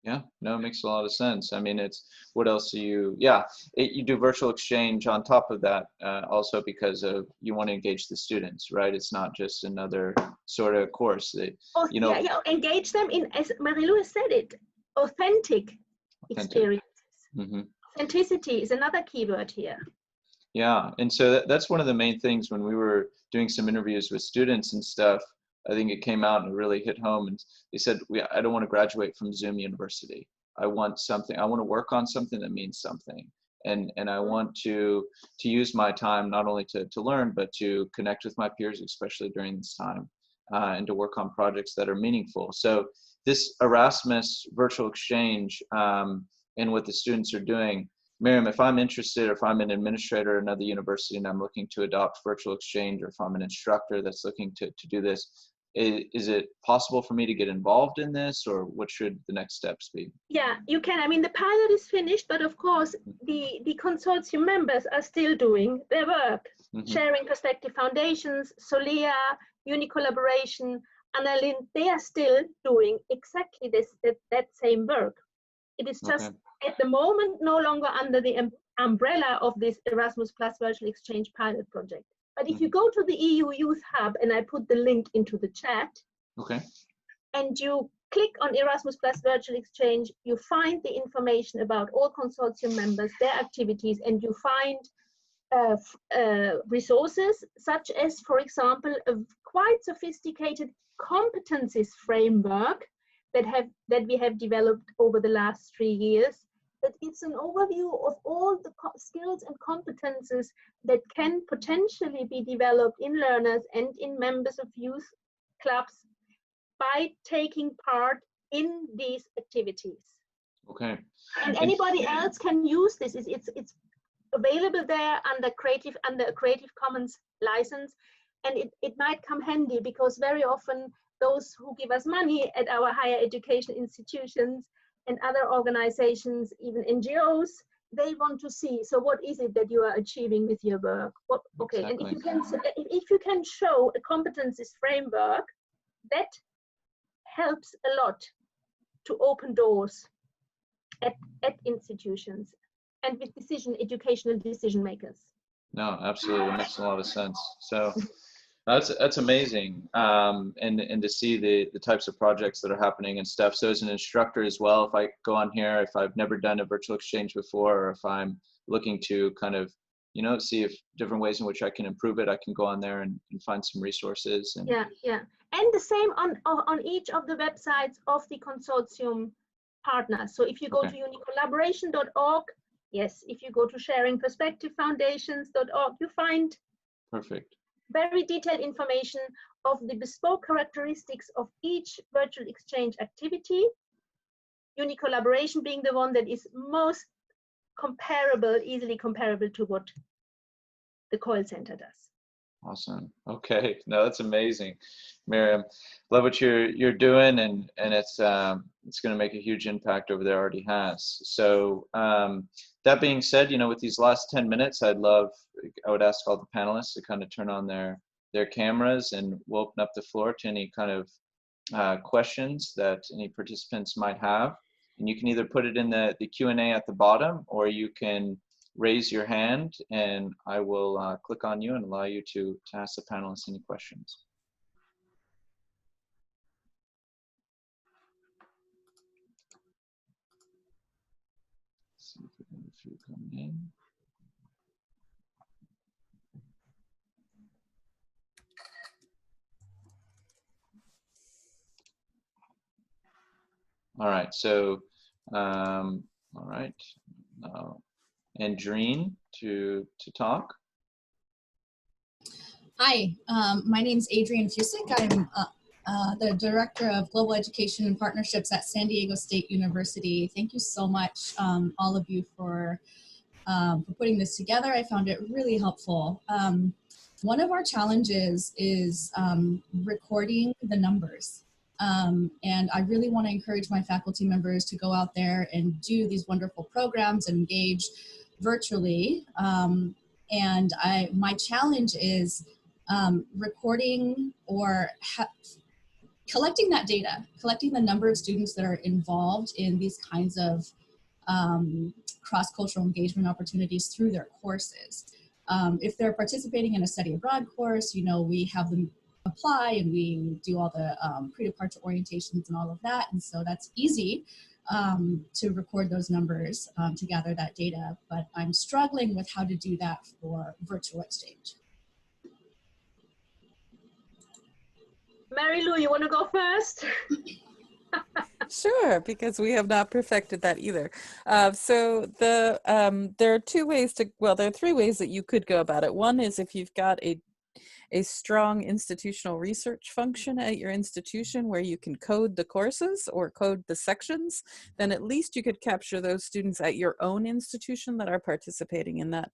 Yeah, no, it makes a lot of sense. I mean, it's what else do you do virtual exchange on top of that also because of you want to engage the students, right? It's not just another sort of course that engage them in, as Marie-Lou said it, authentic experiences. Authenticity is another keyword here. Yeah, and so that's one of the main things when we were doing some interviews with students and stuff. I think it came out and really hit home, and they said, I don't want to graduate from Zoom University. I want to work on something that means something. And I want to use my time not only to learn, but to connect with my peers, especially during this time, and to work on projects that are meaningful. So this Erasmus virtual exchange and what the students are doing. Miriam, if I'm interested, or if I'm an administrator at another university and I'm looking to adopt virtual exchange, or if I'm an instructor that's looking to do this, is it possible for me to get involved in this, or what should the next steps be? Yeah, you can. I mean, the pilot is finished, but of course, the consortium members are still doing their work. Sharing Perspective Foundations, Solea, Uni Collaboration, Annalyn, they are still doing exactly that same work. It is just at the moment no longer under the umbrella of this Erasmus Plus Virtual Exchange pilot project. But if you go to the EU Youth Hub, and I put the link into the chat, and you click on Erasmus Plus Virtual Exchange, you find the information about all consortium members, their activities, and you find resources such as, for example, a quite sophisticated competencies framework that we have developed over the last 3 years. That it's an overview of all the skills and competences that can potentially be developed in learners and in members of youth clubs by taking part in these activities. Okay. And anybody else can use this. It's available there under a Creative Commons license, and it might come handy because very often those who give us money at our higher education institutions and other organizations, even NGOs, they want to see, so what is it that you are achieving with your work? And if you can show a competencies framework, that helps a lot to open doors at institutions and with educational decision makers. No, absolutely, it makes a lot of sense. So that's amazing, and to see the types of projects that are happening and stuff. So as an instructor as well, if I go on here, if I've never done a virtual exchange before, or if I'm looking to kind of, see if different ways in which I can improve it, I can go on there and find some resources. And and the same on each of the websites of the consortium partners. So if you go to unicollaboration.org, yes, if you go to sharingperspectivefoundations.org, you find very detailed information of the bespoke characteristics of each virtual exchange activity. Uni Collaboration being the one that is most easily comparable to what the Coil Center does. Awesome. Okay. No, that's amazing, Miriam. Love what you're doing, and it's going to make a huge impact over there. Already has. So that being said, with these last 10 minutes, I would ask all the panelists to kind of turn on their cameras, and we'll open up the floor to any kind of questions that any participants might have. And you can either put it in the Q&A at the bottom, or you can raise your hand, and I will click on you and allow you to ask the panelists any questions. Let's see if we have a few coming in. All right, so, all right, Andreen to talk. Hi, my name is Adrienne Fusick. I'm the Director of Global Education and Partnerships at San Diego State University. Thank you so much, all of you, for putting this together. I found it really helpful. One of our challenges is recording the numbers. And I really want to encourage my faculty members to go out there and do these wonderful programs and engage virtually. And my challenge is recording or collecting that data, collecting the number of students that are involved in these kinds of cross-cultural engagement opportunities through their courses. If they're participating in a study abroad course, we have them apply and we do all the pre-departure orientations and all of that. And so that's easy to record those numbers, to gather that data, but I'm struggling with how to do that for virtual exchange. Mary Lou, you want to go first? Sure, because we have not perfected that either. So there are 2 ways there are 3 ways that you could go about it. One is if you've got a strong institutional research function at your institution where you can code the courses or code the sections, then at least you could capture those students at your own institution that are participating in that.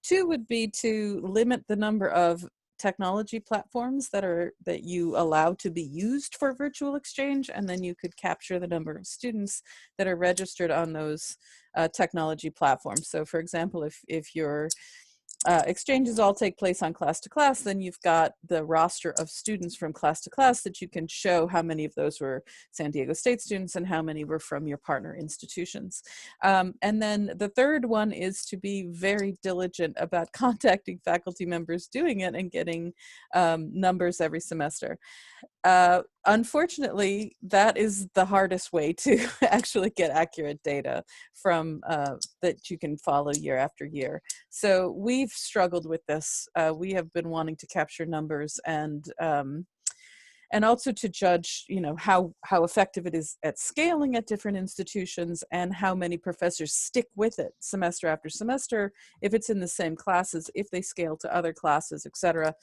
Two would be to limit the number of technology platforms that you allow to be used for virtual exchange, and then you could capture the number of students that are registered on those technology platforms. So for example, if your exchanges all take place on class to class, then you've got the roster of students from class to class that you can show how many of those were San Diego State students and how many were from your partner institutions. And then the third one is to be very diligent about contacting faculty members doing it and getting numbers every semester. Unfortunately, that is the hardest way to actually get accurate data from that you can follow year after year. So we've struggled with this. We have been wanting to capture numbers and also to judge, how effective it is at scaling at different institutions and how many professors stick with it semester after semester, if it's in the same classes, if they scale to other classes, etc.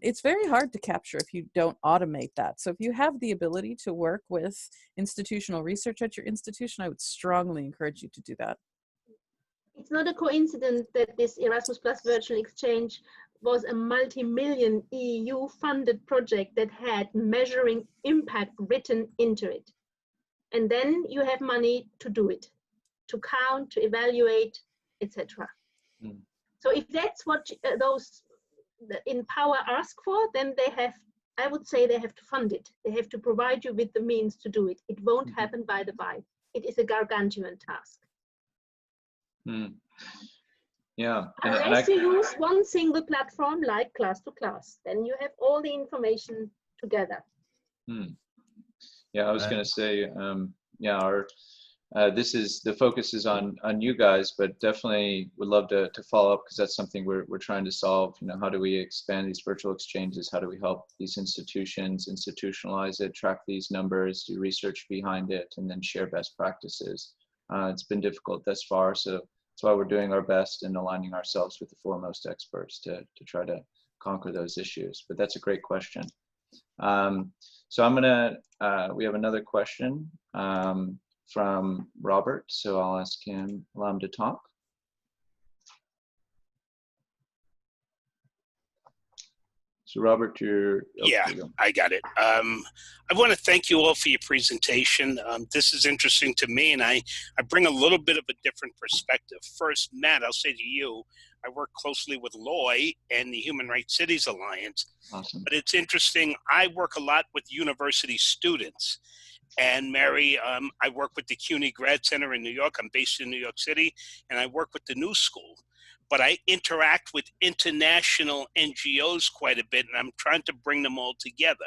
It's very hard to capture if you don't automate that. So if you have the ability to work with institutional research at your institution, I would strongly encourage you to do that. It's not a coincidence that this Erasmus Plus Virtual Exchange was a multi-million EU-funded project that had measuring impact written into it. And then you have money to do it, to count, to evaluate, etc. Mm. So if that's what those in power ask for, then they have, I would say they have to fund it. They have to provide you with the means to do it. It won't happen by the by. It is a gargantuan task. Mm. Yeah. Unless you use one single platform like class to class, then you have all the information together. Yeah, I was going to say, the focus is on you guys, but definitely would love to follow up because that's something we're trying to solve. How do we expand these virtual exchanges? How do we help these institutions institutionalize it, track these numbers, do research behind it, and then share best practices? It's been difficult thus far, so that's why we're doing our best and aligning ourselves with the foremost experts to try to conquer those issues. But that's a great question. So we have another question from Robert. So I'll allow him to talk. So Robert, yeah, I got it. I want to thank you all for your presentation. This is interesting to me, and I bring a little bit of a different perspective. First, Matt, I'll say to you, I work closely with Loy and the Human Rights Cities Alliance. Awesome. But it's interesting, I work a lot with university students. And Mary, I work with the CUNY Grad Center in New York. I'm based in New York City, and I work with the New School. But I interact with international NGOs quite a bit, and I'm trying to bring them all together.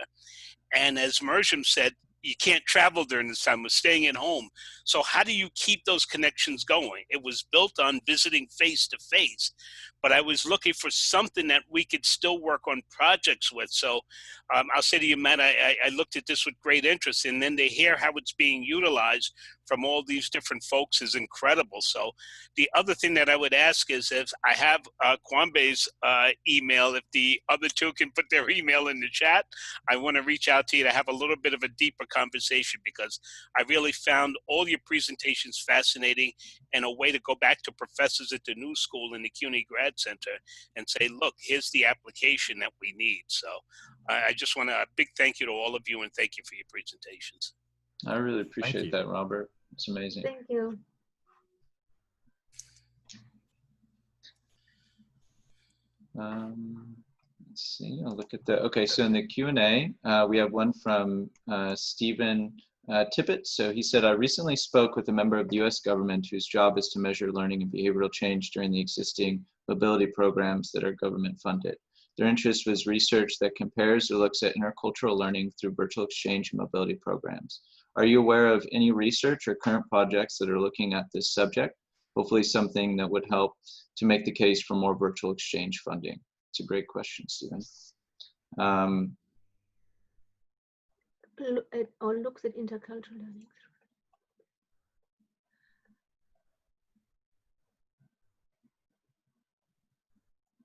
And as Miriam said, you can't travel during this time. We're staying at home. So how do you keep those connections going? It was built on visiting face to face, but I was looking for something that we could still work on projects with. So I'll say to you, Matt, I looked at this with great interest, and then to hear how it's being utilized from all these different folks is incredible. So the other thing that I would ask is if I have Kwambe's email, if the other two can put their email in the chat, I want to reach out to you to have a little bit of a deeper conversation, because I really found all your presentations fascinating and a way to go back to professors at the New School and the CUNY Grad Center and say, look, here's the application that we need. So I just want a big thank you to all of you, and thank you for your presentations. I really appreciate that, Robert. It's amazing. Thank you. Let's see, I'll look at okay, so in the Q&A, we have one from Stephen Tippett. So he said, I recently spoke with a member of the US government whose job is to measure learning and behavioral change during the existing mobility programs that are government funded. Their interest was research that compares or looks at intercultural learning through virtual exchange and mobility programs. Are you aware of any research or current projects that are looking at this subject? Hopefully something that would help to make the case for more virtual exchange funding. It's a great question, Stephen. It all looks at intercultural learning.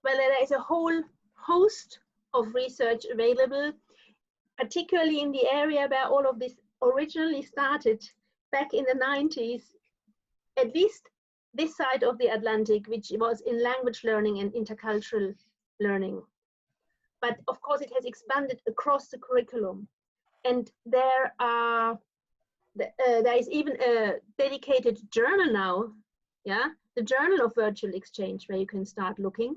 Well, there is a whole host of research available, particularly in the area where all of this originally started back in the 90s, at least this side of the Atlantic, which was in language learning and intercultural learning. But of course, it has expanded across the curriculum. And there is even a dedicated journal now, yeah, the Journal of Virtual Exchange, where you can start looking.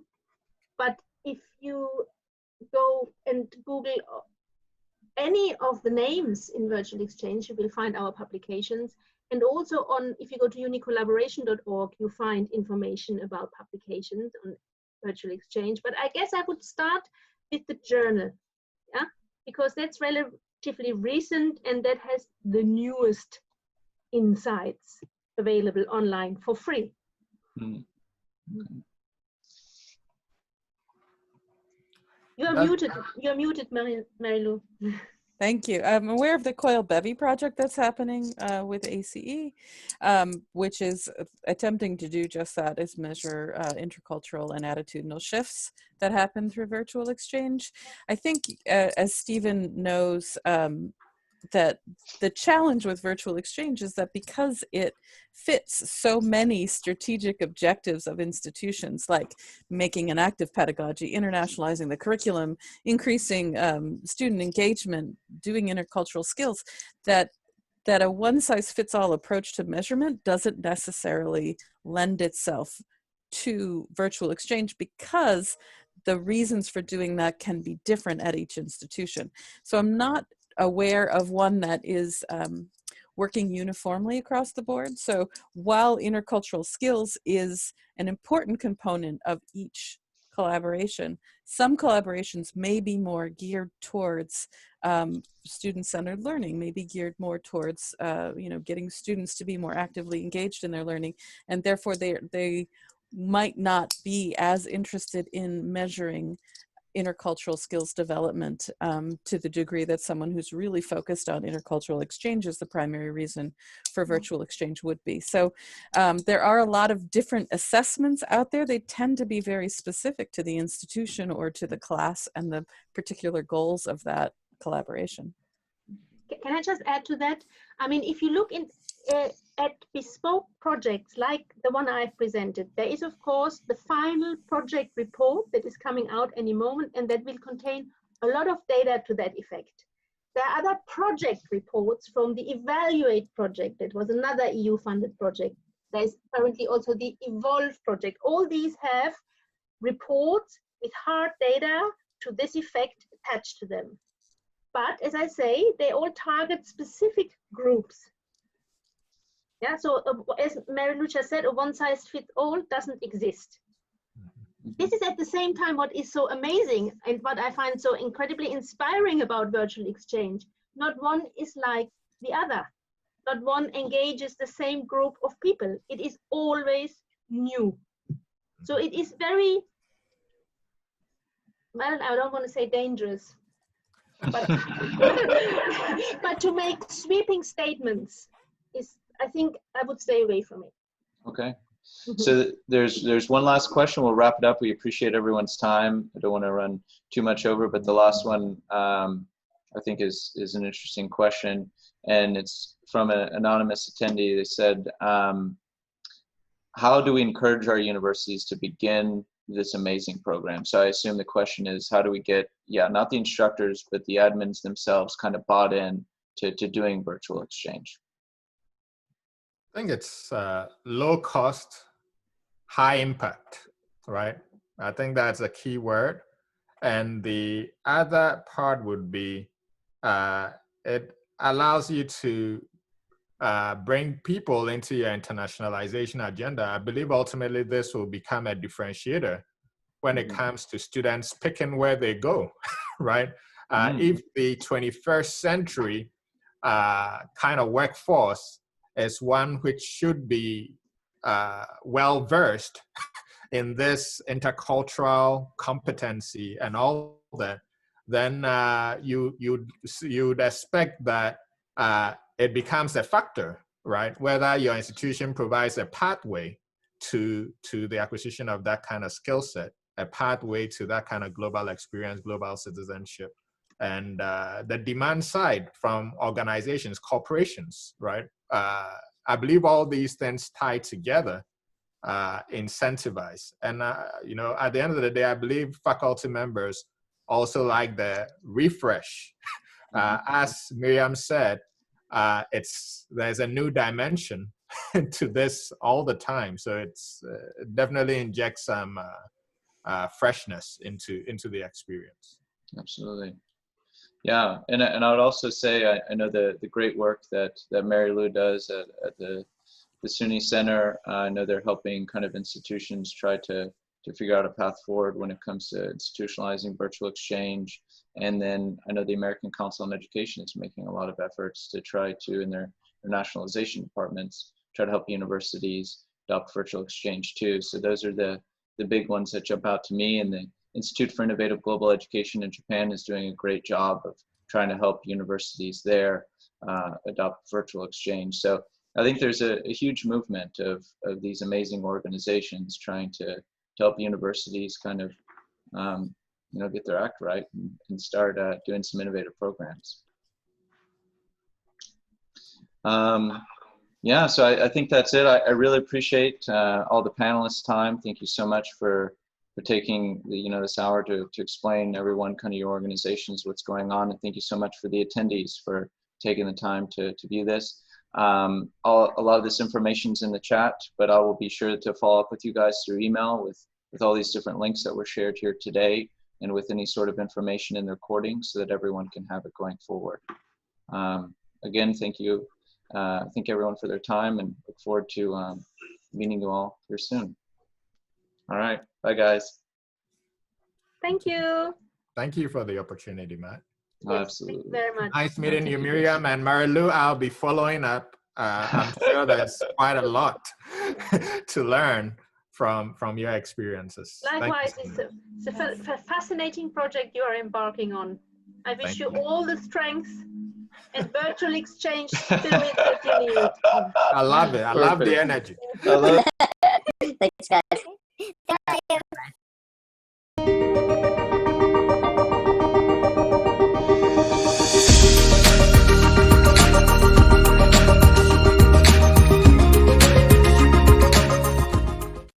But if you go and Google any of the names in Virtual Exchange, you will find our publications. And also if you go to unicollaboration.org, you find information about publications on Virtual Exchange. But I guess I would start with the journal, yeah, because that's relatively recent and that has the newest insights available online for free. Mm-hmm. You're muted, Mary-Lou. Thank you. I'm aware of the Coil Bevy project that's happening with ACE, which is attempting to do just that, is measure intercultural and attitudinal shifts that happen through virtual exchange. I think, as Stephen knows, that the challenge with virtual exchange is that because it fits so many strategic objectives of institutions, like making an active pedagogy, internationalizing the curriculum, increasing student engagement, doing intercultural skills, that a one-size-fits-all approach to measurement doesn't necessarily lend itself to virtual exchange, because the reasons for doing that can be different at each institution. So I'm not aware of one that is working uniformly across the board. So while intercultural skills is an important component of each collaboration, some collaborations may be more geared towards student-centered learning, may be geared more towards getting students to be more actively engaged in their learning, and therefore they might not be as interested in measuring intercultural skills development to the degree that someone who's really focused on intercultural exchange is the primary reason for virtual exchange would be. So there are a lot of different assessments out there. They tend to be very specific to the institution or to the class and the particular goals of that collaboration. Can I just add to that? I mean, if you look at bespoke projects like the one I've presented, there is of course the final project report that is coming out any moment, and that will contain a lot of data to that effect. There are other project reports from the Evaluate project, that was another EU funded project. There is currently also the Evolve project. All these have reports with hard data to this effect attached to them. But as I say, they all target specific groups. Yeah, so as Mary-Lou said, a one-size-fits-all doesn't exist. This is at the same time what is so amazing and what I find so incredibly inspiring about virtual exchange. Not one is like the other. Not one engages the same group of people. It is always new. So it is very, well, I don't want to say dangerous, but, but to make sweeping statements is, I think I would stay away from it. Okay. So there's one last question. We'll wrap it up. We appreciate everyone's time. I don't want to run too much over, but the last one I think is an interesting question, and it's from an anonymous attendee. They said, how do we encourage our universities to begin this amazing program? So I assume the question is, how do we get, not the instructors, but the admins themselves kind of bought in to doing virtual exchange? I think it's low cost, high impact, right? I think that's a key word. And the other part would be, it allows you to bring people into your internationalization agenda. I believe ultimately this will become a differentiator when it comes to students picking where they go, right? If the 21st century kind of workforce is one which should be well-versed in this intercultural competency and all that, then you'd expect that it becomes a factor, right? Whether your institution provides a pathway to the acquisition of that kind of skill set. a pathway to that kind of global experience, global citizenship. And the demand side from organizations, corporations, right? I believe all these things tie together, incentivize. And, you know, at the end of the day, I believe faculty members also like the refresh. As Miriam said, there's a new dimension to this all the time. So it's definitely injects some freshness into the experience. Absolutely. Yeah, and I would also say I know the great work that Mary Lou does at the SUNY Center. I know they're helping kind of institutions try to figure out a path forward when it comes to institutionalizing virtual exchange. And then I know the American Council on Education is making a lot of efforts to try to, in their nationalization departments, try to help universities adopt virtual exchange too. So those are the big ones that jump out to me. And the Institute for Innovative Global Education in Japan is doing a great job of trying to help universities there adopt virtual exchange. So I think there's a huge movement of these amazing organizations trying to help universities kind of, you know, get their act right and start doing some innovative programs. Yeah, so I think that's it. I really appreciate all the panelists' time. Thank you so much for taking this hour to explain everyone, kind of your organizations, what's going on. And thank you so much for the attendees for taking the time to view this. A lot of this information's in the chat, but I will be sure to follow up with you guys through email with all these different links that were shared here today, and with any sort of information in the recording so that everyone can have it going forward. Again, thank you. Thank everyone for their time, and look forward to meeting you all here soon. All right, bye guys. Thank you. Thank you for the opportunity, Matt. Oh, absolutely. Thank you very much. Nice meeting you, Miriam and Marilu. I'll be following up. I'm sure there's quite a lot to learn from your experiences. Likewise, it's a fascinating project you are embarking on. I wish you all the strength and virtual exchange spirit that you need. I love it. I love the energy. I love Thanks, guys.